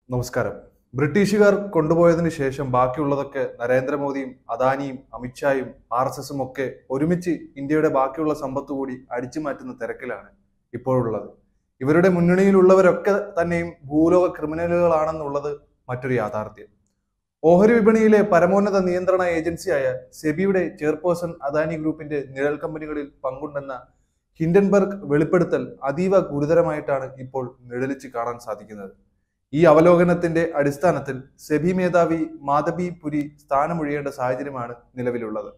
നമസ്കാരം. ബ്രിട്ടീഷുകാർ കൊണ്ടുപോയതിനു ശേഷം ബാക്കിയുള്ളതൊക്കെ നരേന്ദ്രമോദിയും അദാനിയും അമിത്ഷായും RSSും ഒക്കെ ഒരുമിച്ച് ഇന്ത്യയുടെ ബാക്കിയുള്ള സമ്പത്ത് കൂടി അടിച്ചു മാറ്റുന്ന തിരക്കിലാണ് ഇപ്പോഴുള്ളത്. ഇവരുടെ മുന്നണിയിലുള്ളവരൊക്കെ തന്നെയും ഭൂലോക ക്രിമിനലുകളാണെന്നുള്ളത് മറ്റൊരു യാഥാർത്ഥ്യം. ഓഹരി വിപണിയിലെ പരമോന്നത നിയന്ത്രണ ഏജൻസിയായ സെബിയുടെ ചെയർപേഴ്സൺ അദാനി ഗ്രൂപ്പിന്റെ നിഴൽ കമ്പനികളിൽ പങ്കുണ്ടെന്ന ഹിൻഡൻബർഗ് വെളിപ്പെടുത്തൽ അതീവ ഗുരുതരമായിട്ടാണ് ഇപ്പോൾ നിഴലിച്ച് കാണാൻ സാധിക്കുന്നത്. ഈ അവലോകനത്തിന്റെ അടിസ്ഥാനത്തിൽ സെബി മേധാവി മാധബി പുരി സ്ഥാനമൊഴിയേണ്ട സാഹചര്യമാണ് നിലവിലുള്ളത്.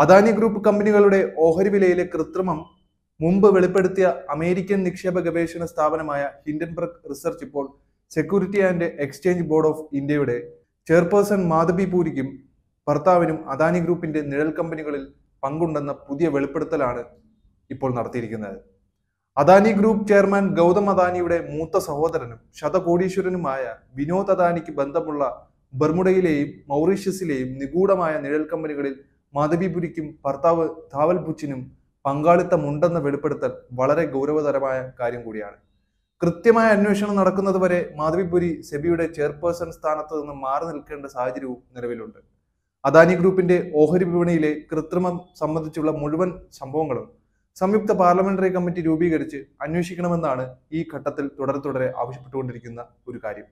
അദാനി ഗ്രൂപ്പ് കമ്പനികളുടെ ഓഹരി വിലയിലെ കൃത്രിമം മുമ്പ് വെളിപ്പെടുത്തിയ അമേരിക്കൻ നിക്ഷേപ ഗവേഷണ സ്ഥാപനമായ ഹിൻഡൻബർഗ് റിസർച്ച് ഇപ്പോൾ security and exchange board of ഇന്ത്യയുടെ ചെയർപേഴ്സൺ മാധബി പൂരിക്കും ഭർത്താവിനും അദാനി ഗ്രൂപ്പിന്റെ നിഴൽ കമ്പനികളിൽ പങ്കുണ്ടെന്ന പുതിയ വെളിപ്പെടുത്തലാണ് ഇപ്പോൾ നടത്തിയിരിക്കുന്നത്. അദാനി ഗ്രൂപ്പ് ചെയർമാൻ ഗൗതം അദാനിയുടെ മൂത്ത സഹോദരനും ശതകോടീശ്വരനുമായ വിനോദ് അദാനിക്ക് ബന്ധമുള്ള ബർമുഡയിലെയും മൗറീഷ്യസിലെയും നിഗൂഢമായ നിഴൽ കമ്പനികളിൽ മാധവിപുരിക്കും ഭർത്താവ് ധാവൽ ബുച്ചിനും പങ്കാളിത്തമുണ്ടെന്ന വെളിപ്പെടുത്തൽ വളരെ ഗൗരവതരമായ കാര്യം കൂടിയാണ്. കൃത്യമായ അന്വേഷണം നടക്കുന്നതുവരെ മാധവിപുരി സെബിയുടെ ചെയർപേഴ്സൺ സ്ഥാനത്ത് നിന്ന് മാറി നിൽക്കേണ്ട സാഹചര്യവും നിലവിലുണ്ട്. അദാനി ഗ്രൂപ്പിന്റെ ഓഹരി വിപണിയിലെ കൃത്രിമം സംബന്ധിച്ചുള്ള മുഴുവൻ സംഭവങ്ങളും സംയുക്ത പാർലമെന്ററി കമ്മിറ്റി രൂപീകരിച്ച് അന്വേഷിക്കണമെന്നാണ് ഈ ഘട്ടത്തിൽ തുടരെ ആവശ്യപ്പെട്ടുകൊണ്ടിരിക്കുന്ന ഒരു കാര്യം.